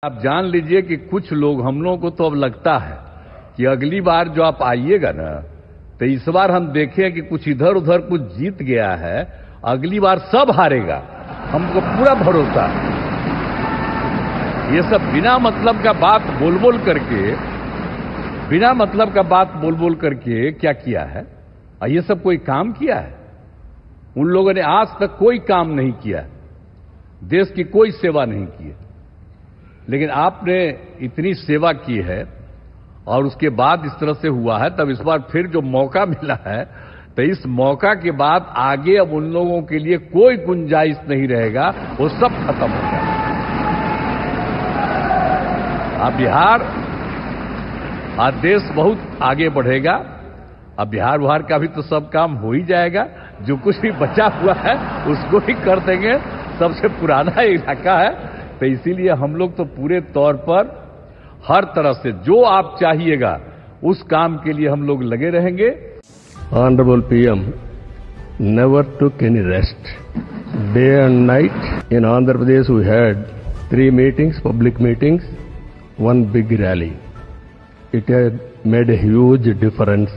आप जान लीजिए कि कुछ लोग, हम लोगों को तो अब लगता है कि अगली बार जो आप आइएगा ना, तो इस बार हम देखें कि कुछ इधर उधर कुछ जीत गया है, अगली बार सब हारेगा, हमको पूरा भरोसा है। ये सब बिना मतलब का बात बोल बोल करके क्या किया है? ये सब कोई काम किया है? उन लोगों ने आज तक कोई काम नहीं किया, देश की कोई सेवा नहीं की है। लेकिन आपने इतनी सेवा की है और उसके बाद इस तरह से हुआ है, तब इस बार फिर जो मौका मिला है, तो इस मौका के बाद आगे अब उन लोगों के लिए कोई गुंजाइश नहीं रहेगा, वो सब खत्म हो जाएगा। अब बिहार, आज देश बहुत आगे बढ़ेगा। अब बिहार का भी तो सब काम हो ही जाएगा, जो कुछ भी बचा हुआ है उसको ही कर देंगे। सबसे पुराना इलाका है, तो इसीलिए हम लोग तो पूरे तौर पर हर तरह से जो आप चाहिएगा उस काम के लिए हम लोग लगे रहेंगे। Honorable PM never took any rest. Day and night in Andhra Pradesh we had 3 meetings, public meetings, 1 big rally. It had made a huge difference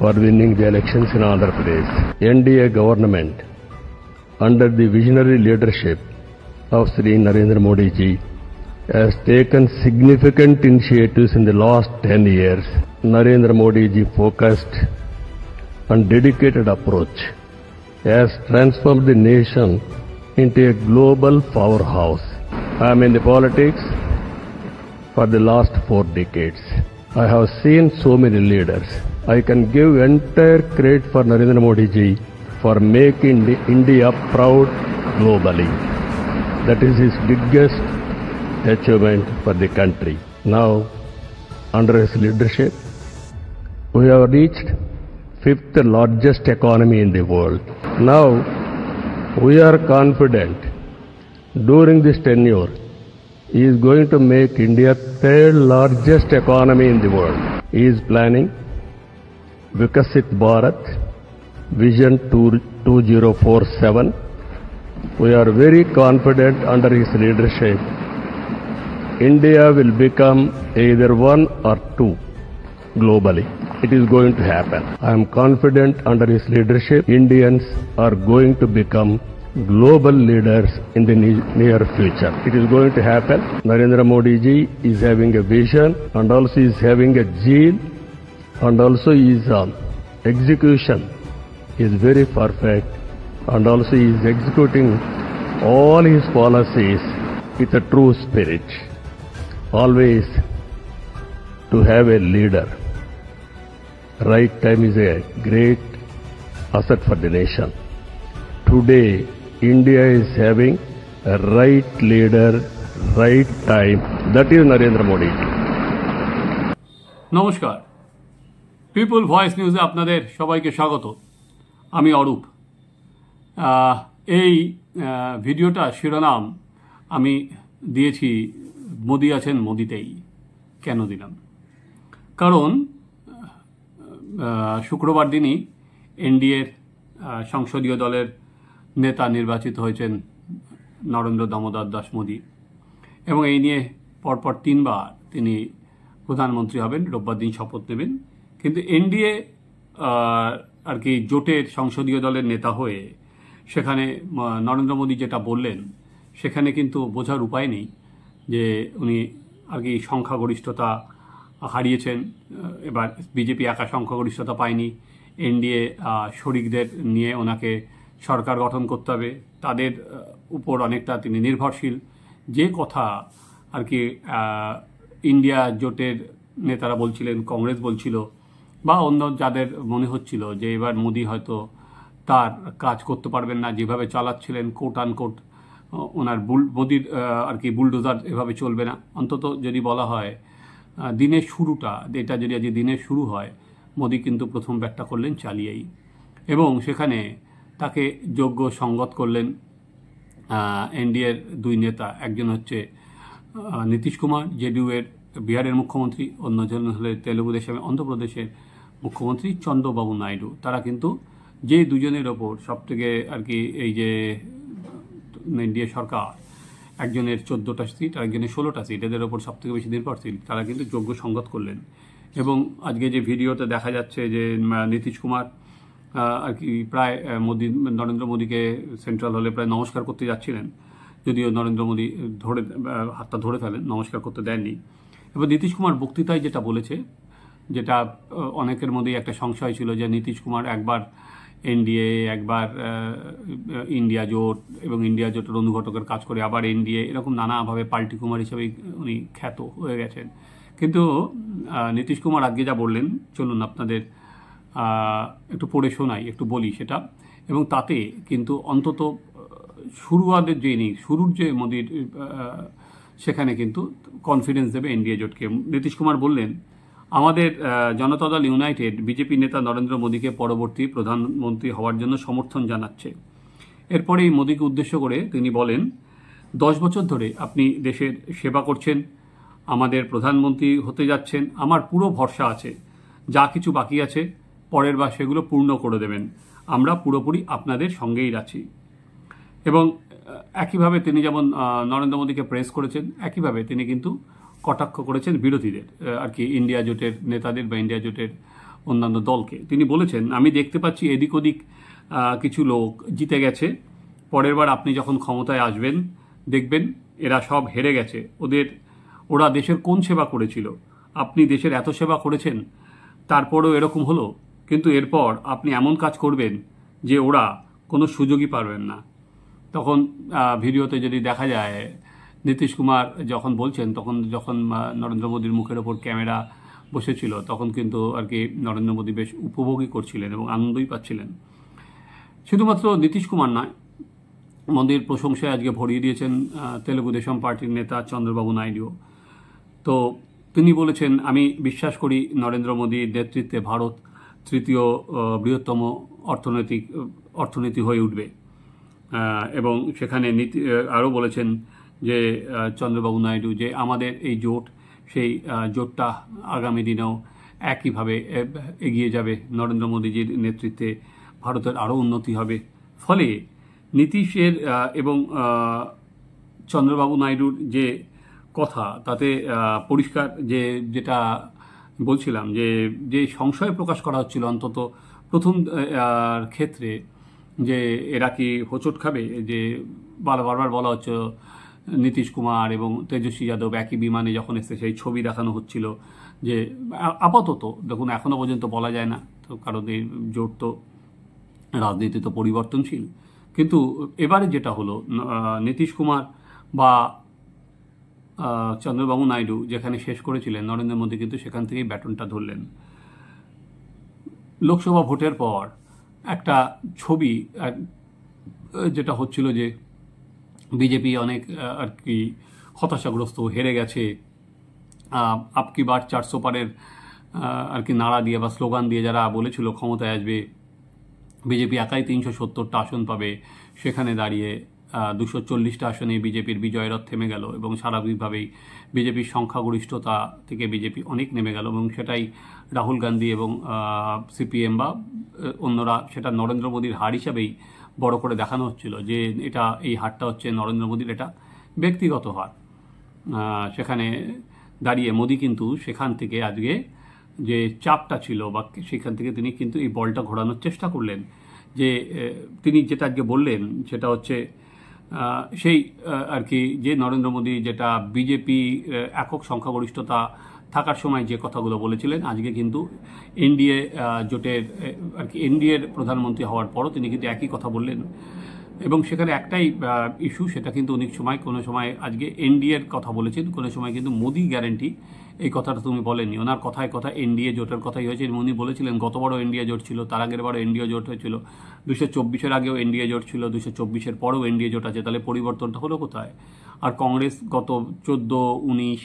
for winning the elections in Andhra Pradesh. NDA government, under the visionary leadership of Sri Narendra Modi ji, has taken significant initiatives in the last 10 years. Narendra Modi ji focused and dedicated approach has transformed the nation into a global powerhouse. I am in the politics for the last 4 decades. I have seen so many leaders. I can give entire credit for Narendra Modi ji for making India proud globally. That is his biggest achievement for the country. Now, under his leadership, we have reached 5th largest economy in the world. Now, we are confident during this tenure, he is going to make India 3rd largest economy in the world. He is planning Vikasit Bharat Vision 2047. We are very confident under his leadership, India will become either 1 or 2 globally. It is going to happen. I am confident under his leadership, Indians are going to become global leaders in the near future. It is going to happen. Narendra Modi ji is having a vision and also is having a zeal, and also his execution is very perfect, and also he is executing all his policies with a true spirit. Always to have a leader. Right time is a great asset for the nation. Today, India is having a right leader, right time. That is Narendra Modi. নমস্কার, people voice নিউজে আপনাদের সবাইকে স্বাগত। আমি অরূপ। এই ভিডিওটা শিরোনাম আমি দিয়েছি মোদি আছেন মোদিতেই। কেন দিলাম? কারণ শুক্রবার দিনই এনডিএর সংসদীয় দলের নেতা নির্বাচিত হয়েছেন নরেন্দ্র দামোদর দাস মোদি, এবং এই নিয়ে পরপর 3 বার তিনি প্রধানমন্ত্রী হবেন, রোববার দিন শপথ নেবেন। কিন্তু এনডিএ আর কি জোটের সংসদীয় দলের নেতা হয়ে সেখানে নরেন্দ্র মোদি যেটা বললেন, সেখানে কিন্তু বোঝার উপায় নেই যে উনি আর কি সংখ্যাগরিষ্ঠতা হারিয়েছেন। এবার বিজেপি একা সংখ্যাগরিষ্ঠতা পায়নি, এনডিএ শরিকদের নিয়ে ওনাকে সরকার গঠন করতে হবে, তাদের উপর অনেকটা তিনি নির্ভরশীল। যে কথা আর কি ইন্ডিয়া জোটের নেতারা বলছিলেন, কংগ্রেস বলছিল, বা অন্য যাদের মনে হচ্ছিল যে এবার মোদি হয়তো তার কাজ করতে পারবেন না, যেভাবে চালাচ্ছিলেন কোট আনকোট ওনার মোদির আর কি বুলডোজার এভাবে চলবে না। অন্তত যদি বলা হয় দিনের শুরুটা, এটা যদি আজ দিনের শুরু হয়, মোদি কিন্তু প্রথম ব্যাটটা করলেন চালিয়েই, এবং সেখানে তাকে যোগ্য সঙ্গত করলেন এনডিএর 2 নেতা। একজন হচ্ছে নীতিশ কুমার, জেডিইউ এর বিহারের মুখ্যমন্ত্রী, অন্যজন হলেন তেলুগু দেশম অন্ধ্রপ্রদেশের মুখ্যমন্ত্রী চন্দ্রবাবু নাইডু। তারা কিন্তু যে দুজনের ওপর সবথেকে আর কি এই যে এনডিএ সরকার একজনের 14টা সিট আর একজনের 16টা সিট, এদের ওপর সবথেকে বেশি নির্ভরশীল, তারা কিন্তু যোগ্য সংগত করলেন। এবং আজকে যে ভিডিওতে দেখা যাচ্ছে যে নীতিশ কুমার আর কি প্রায় নরেন্দ্র মোদীকে সেন্ট্রাল হলে প্রায় নমস্কার করতে যাচ্ছিলেন, যদিও নরেন্দ্র মোদী হাতটা ধরে ফেলেন, নমস্কার করতে দেননি। এবার নীতিশ কুমার বক্তৃতায় যেটা বলেছে, যেটা অনেকের মধ্যেই একটা সংশয় ছিল যে নীতিশ কুমার একবার এনডিএ, একবার ইন্ডিয়া জোট এবং ইন্ডিয়া জোটের অনুঘটকের কাজ করে আবার এনডিএ, এরকম নানাভাবে পাল্টি কুমার হিসেবেই উনি খ্যাত হয়ে গেছেন। কিন্তু নীতিশ কুমার আজকে যা বললেন, চলুন আপনাদের একটু পড়ে শোনাই, একটু বলি সেটা। এবং তাতে কিন্তু অন্তত শুরুয়াদের যে শুরুর যে মোদীর, সেখানে কিন্তু কনফিডেন্স দেবে এনডিএ জোটকে। নীতিশ কুমার বললেন, আমাদের জনতা দল ইউনাইটেড বিজেপি নেতা নরেন্দ্র মোদীকে পরবর্তী প্রধানমন্ত্রী হওয়ার জন্য সমর্থন জানাচ্ছে। এরপরেই মোদীকে উদ্দেশ্য করে তিনি বলেন, 10 বছর ধরে আপনি দেশের সেবা করছেন, আমাদের প্রধানমন্ত্রী হতে যাচ্ছেন, আমার পুরো ভরসা আছে, যা কিছু বাকি আছে পরের বার সেগুলো পূর্ণ করে দেবেন, আমরা পুরোপুরি আপনাদের সঙ্গেই আছি। এবং একইভাবে তিনি যেমন নরেন্দ্র মোদীকে প্রেস করেছেন, একইভাবে তিনি কিন্তু কটাক্ষ করেছেন বিরোধীদের, আর কি ইন্ডিয়া জোটের নেতাদের বা ইন্ডিয়া জোটের অন্যান্য দলকে। তিনি বলেছেন, আমি দেখতে পাচ্ছি এদিক ওদিক কিছু লোক জিতে গেছে, পরের বার আপনি যখন ক্ষমতায় আসবেন দেখবেন এরা সব হেরে গেছে, ওরা দেশের কোন সেবা করেছিল, আপনি দেশের এত সেবা করেছেন তারপরেও এরকম হলো, কিন্তু এরপর আপনি এমন কাজ করবেন যে ওরা কোনো সুযোগই পারবেন না। তখন ভিডিওতে যদি দেখা যায় নীতিশ কুমার যখন বলছেন, তখন যখন নরেন্দ্র মোদীর মুখের ওপর ক্যামেরা বসেছিল তখন কিন্তু আর কি নরেন্দ্র মোদী বেশ উপভোগই করছিলেন এবং আনন্দই পাচ্ছিলেন। শুধুমাত্র নীতিশ কুমার নয়, মোদীর প্রশংসায় আজকে ভরিয়ে দিয়েছেন তেলুগু দেশম পার্টির নেতা চন্দ্রবাবু নাইডু। তো তিনি বলেছেন, আমি বিশ্বাস করি নরেন্দ্র মোদীর নেতৃত্বে ভারত তৃতীয় বৃহত্তম অর্থনীতি হয়ে উঠবে। এবং সেখানে আরও বলেছেন যে চন্দ্রবাবু নাইডু, যে আমাদের এই জোট, সেই জোটটা আগামী দিনেও একইভাবে এগিয়ে যাবে, নরেন্দ্র মোদীজির নেতৃত্বে ভারতের আরও উন্নতি হবে। ফলে নীতিশের এবং চন্দ্রবাবু নাইডুর যে কথা, তাতে পরিষ্কার যেটা বলছিলাম, যে সংশয় প্রকাশ করা হচ্ছিল অন্তত প্রথম ক্ষেত্রে, যে এরা কি হোঁচট খাবে, যে বারবার বলা হচ্ছে নীতিশ কুমার এবং তেজস্বী যাদব একই বিমানে যখন এসে সেই ছবি দেখানো হচ্ছিল, যে আপাতত দেখুন এখনো পর্যন্ত বলা যায় না, তো কারণ এই জোট তো রাজনীতি তো পরিবর্তনশীল। কিন্তু এবারে যেটা হলো, নীতিশ কুমার বা চন্দ্রবাবু নাইডু যেখানে শেষ করেছিলেন, নরেন্দ্র মোদী কিন্তু সেখান থেকেই ব্যাটনটা ধরলেন। লোকসভা ভোটের পর একটা ছবি যেটা হচ্ছিল যে বিজেপি অনেক আর কি হতাশাগ্রস্ত, হেরে গেছে, আপকি বার 400 পারের আর কি নাড়া দিয়ে বা স্লোগান দিয়ে যারা বলেছিল ক্ষমতায় আসবে, বিজেপি একাই 370টা আসন পাবে, সেখানে দাঁড়িয়ে 240টা আসনে বিজেপির বিজয় রথ থেমে গেল এবং স্বাভাবিকভাবেই বিজেপির সংখ্যাগরিষ্ঠতা থেকে বিজেপি অনেক নেমে গেল। এবং সেটাই রাহুল গান্ধী এবং সিপিএম বা অন্যরা সেটা নরেন্দ্র মোদীর হার হিসাবেই বড় করে দেখানো হচ্ছিল, যে এই হারটা হচ্ছে নরেন্দ্র মোদীর এটা ব্যক্তিগত হার। সেখানে দাঁড়িয়ে মোদী কিন্তু সেখান থেকে আজকে যে চাপটা ছিল বা সেখান থেকে তিনি কিন্তু এই বলটা ঘোরানোর চেষ্টা করলেন। যে তিনি যেটা আজকে বললেন সেটা হচ্ছে সেই আর কি, যে নরেন্দ্র মোদী যেটা বিজেপি একক সংখ্যাগরিষ্ঠতা থাকার সময় যে কথাগুলো বলেছিলেন, আজকে কিন্তু এনডিএ জোটের আর কি এনডিএর প্রধানমন্ত্রী হওয়ার পরও তিনি কিন্তু একই কথা বললেন। এবং সেখানে একটাই ইস্যু, সেটা কিন্তু অনেক সময় কোনো সময় আজকে এনডিএর কথা বলেছেন, কোনো সময় কিন্তু মোদি গ্যারান্টি এই কথাটা তুমি বলেননি। ওনার কথায় কথা এনডিএ জোটের কথাই হয়েছে। উনি বলেছিলেন গতবারও এনডিএ জোট ছিল, তার আগের বারও এনডিএ জোট হয়েছিল, 224-এর আগেও এনডিএ জোট ছিল, 224-এর পরেও এনডিএ জোট আছে। তাহলে পরিবর্তনটা হলো কোথায়? আর কংগ্রেস গত 14, 19,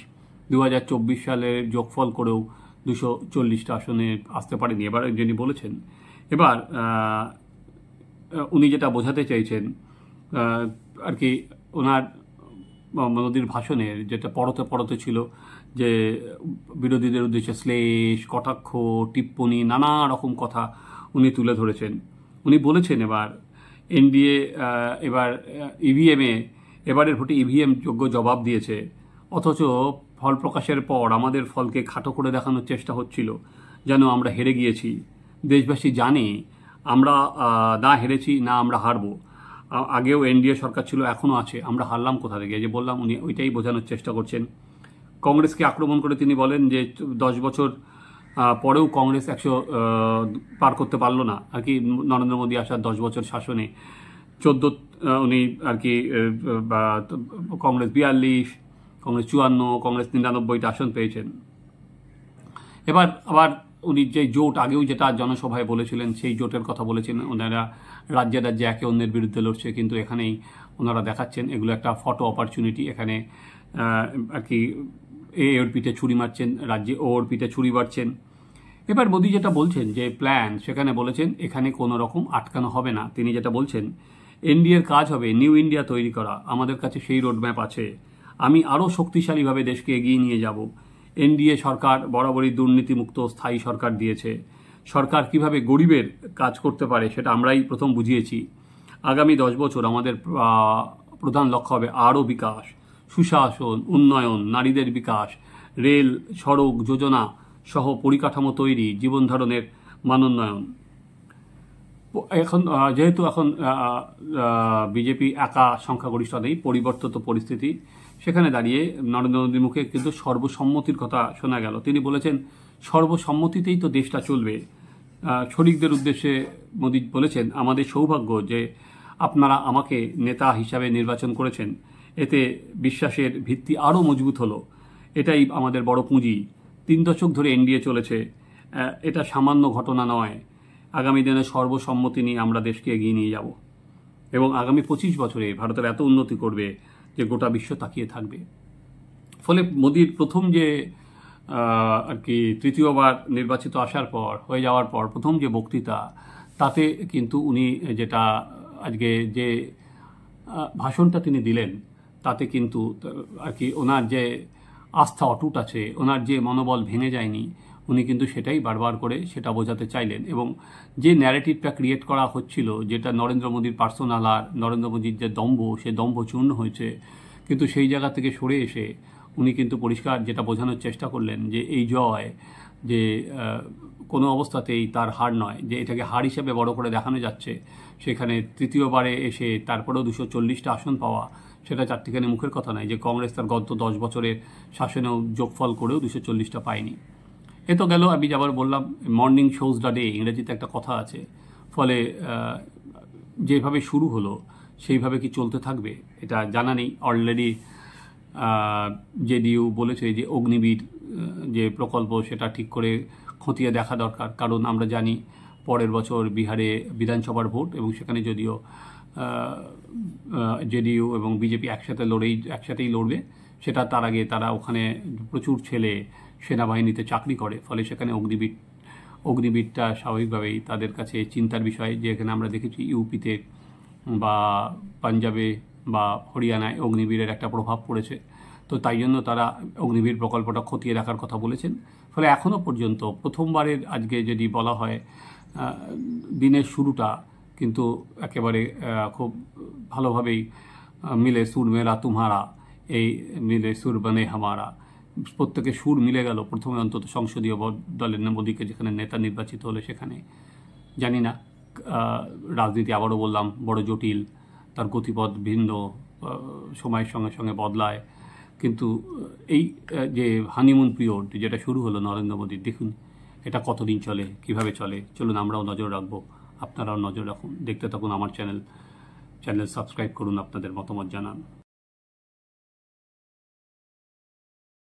2024 সালের যোগফল করেও 240টা আসনে আসতে পারেনি। এবার যিনি বলেছেন, এবার উনি যেটা বোঝাতে চাইছেন আর কি, ওনার মোদীর ভাষণের যেটা পরতে ছিল, যে বিরোধীদের উদ্দেশ্যে শ্লেষ, কটাক্ষ, টিপ্পনী, নানা রকম কথা উনি তুলে ধরেছেন। উনি বলেছেন এবার এনডিএ এবার ইভিএমে এবারের ভোটে ইভিএম যোগ্য জবাব দিয়েছে, অথচ ফল প্রকাশের পর আমাদের ফলকে খাটো করে দেখানোর চেষ্টা হচ্ছিল যেন আমরা হেরে গিয়েছি। দেশবাসী জানে আমরা না হেরেছি না আমরা হারবো। আগেও এনডিএ সরকার ছিল, এখনও আছে, আমরা হারলাম কোথা থেকে, যে বললাম উনি ওইটাই বোঝানোর চেষ্টা করছেন। কংগ্রেসকে আক্রমণ করে তিনি বলেন যে 10 বছর পরেও কংগ্রেস 100 পার করতে পারলো না আর কি, নরেন্দ্র মোদী আসার 10 বছর শাসনে 14 উনি আর কি কংগ্রেস 42, কংগ্রেস 54, কংগ্রেস 99টা আসন পেয়েছেন। এবার আবার উনি যে জোট আগেও যেটা জনসভায় বলেছিলেন সেই জোটের কথা বলেছেন, ওনারা রাজ্যে রাজ্যে একে অন্যের বিরুদ্ধে লড়ছে, কিন্তু এখানেই ওনারা দেখাচ্ছেন এগুলো একটা ফটো অপরচুনিটি। এখানে আর কি ওর পিঠে ছুরি মারছেন, রাজ্যে ওর পিঠে ছুরি মারছেন। এবার মোদী যেটা বলছেন যে প্ল্যান, সেখানে বলেছেন এখানে কোনো রকম আটকানো হবে না। তিনি যেটা বলছেন এনডিএর কাজ হবে নিউ ইন্ডিয়া তৈরি করা, আমাদের কাছে সেই রোডম্যাপ আছে, আমি আরও শক্তিশালীভাবে দেশকে এগিয়ে নিয়ে যাব। এনডিএ সরকার বরাবরই দুর্নীতিমুক্ত স্থায়ী সরকার দিয়েছে। সরকার কিভাবে গরিবের কাজ করতে পারে সেটা আমরাই প্রথম বুঝিয়েছি। আগামী 10 বছর আমাদের প্রধান লক্ষ্য হবে আরও বিকাশ, সুশাসন, উন্নয়ন, নারীদের বিকাশ, রেল, সড়ক, যোজনা সহ পরিকাঠামো তৈরি, জীবন ধারণের মানোন্নয়ন। এখন যেহেতু এখন বিজেপি একা সংখ্যাগরিষ্ঠতা নেই, পরিবর্তিত পরিস্থিতি, সেখানে দাঁড়িয়ে নরেন্দ্র মোদীর মুখে কিন্তু সর্বসম্মতির কথা শোনা গেল। তিনি বলেছেন সর্বসম্মতিতেই তো দেশটা চলবে। শরিকদের উদ্দেশ্যে মোদী বলেছেন আমাদের সৌভাগ্য যে আপনারা আমাকে নেতা হিসাবে নির্বাচন করেছেন, এতে বিশ্বাসের ভিত্তি আরও মজবুত হলো, এটাই আমাদের বড় পুঁজি। 3 দশক ধরে এনডিএ চলেছে, এটা সামান্য ঘটনা নয়। আগামী দিনে সর্বসম্মতি নিয়ে আমরা দেশকে এগিয়ে নিয়ে যাব এবং আগামী 25 বছরে ভারতের এত উন্নতি করবে যে গোটা বিশ্ব তাকিয়ে থাকবে। ফলে মোদীর প্রথম যে আর কি তৃতীয়বার নির্বাচিত হয়ে যাওয়ার পর প্রথম যে বক্তৃতা, তাতে কিন্তু উনি যেটা আজকে যে ভাষণটা তিনি দিলেন, তাতে কিন্তু আর কি ওনার যে আস্থা অটুট আছে, ওনার যে মনোবল ভেঙে যায়নি, উনি কিন্তু সেটাই বারবার করে সেটা বোঝাতে চাইলেন। এবং যে ন্যারেটিভটা ক্রিয়েট করা হচ্ছিল, যেটা নরেন্দ্র মোদীর পার্সোনাল আর নরেন্দ্র মোদীর যে দম্ভ, সে দম্ভ চূর্ণ হয়েছে, কিন্তু সেই জায়গা থেকে সরে এসে উনি কিন্তু পরিষ্কার যেটা বোঝানোর চেষ্টা করলেন যে এই জয় যে কোনো অবস্থাতেই তার হার নয়, যে এটাকে হার হিসেবে বড় করে দেখানো যাচ্ছে। সেখানে তৃতীয়বারে এসে তারপরেও 240টা আসন পাওয়া, সেটা চারটিখানি মুখের কথা নয়, যে কংগ্রেস তার গত 10 বছরের শাসনেও যোগফল করেও 240টা পায়নি। এ তো গেল, আমি আবার বললাম মর্নিং শোজ দ্য ডে, ইংরেজিতে একটা কথা আছে। ফলে যেভাবে শুরু হলো সেইভাবে কি চলতে থাকবে এটা জানা নেই। অলরেডি জেডিইউ বলেছে যে অগ্নিবীর যে প্রকল্প সেটা ঠিক করে খতিয়ে দেখা দরকার, কারণ আমরা জানি পরের বছর বিহারে বিধানসভার ভোট, এবং সেখানে যদিও জেডিইউ এবং বিজেপি একসাথেই লড়বে, সেটা তার আগে তারা ওখানে প্রচুর ছেলে সেনাবাহিনীতে চাকরি করে, ফলে সেখানে অগ্নিবীরটা স্বাভাবিকভাবেই তাদের কাছে চিন্তার বিষয়। যে এখানে আমরা দেখেছি ইউপিতে বা পাঞ্জাবে বা হরিয়ানায় অগ্নিবীরের একটা প্রভাব পড়েছে, তো তাই জন্য তারা অগ্নিবীর প্রকল্পটা খতিয়ে রাখার কথা বলেছেন। ফলে এখনও পর্যন্ত প্রথমবারের আজকে যদি বলা হয় দিনের শুরুটা কিন্তু একেবারে খুব ভালোভাবেই মিলে সুর মেরা তুমহারা, এই মিলে সুর বনে হামারা, প্রত্যেকে সুর মিলে গেল প্রথমে অন্তত সংসদীয় দলের মোদীকে যেখানে নেতা নির্বাচিত হলে সেখানে। জানি না, রাজনীতি আবারও বললাম বড় জটিল, তার গতিপথ ভিন্ন, সময়ের সঙ্গে সঙ্গে বদলায়, কিন্তু এই যে হানিমুন পিরিয়ড যেটা শুরু হলো নরেন্দ্র মোদীর, দেখুন এটা কতদিন চলে, কিভাবে চলে। চলুন আমরাও নজর রাখবো, আপনারাও নজর রাখুন, দেখতে থাকুন আমার চ্যানেল সাবস্ক্রাইব করুন, আপনাদের মতামত জানান।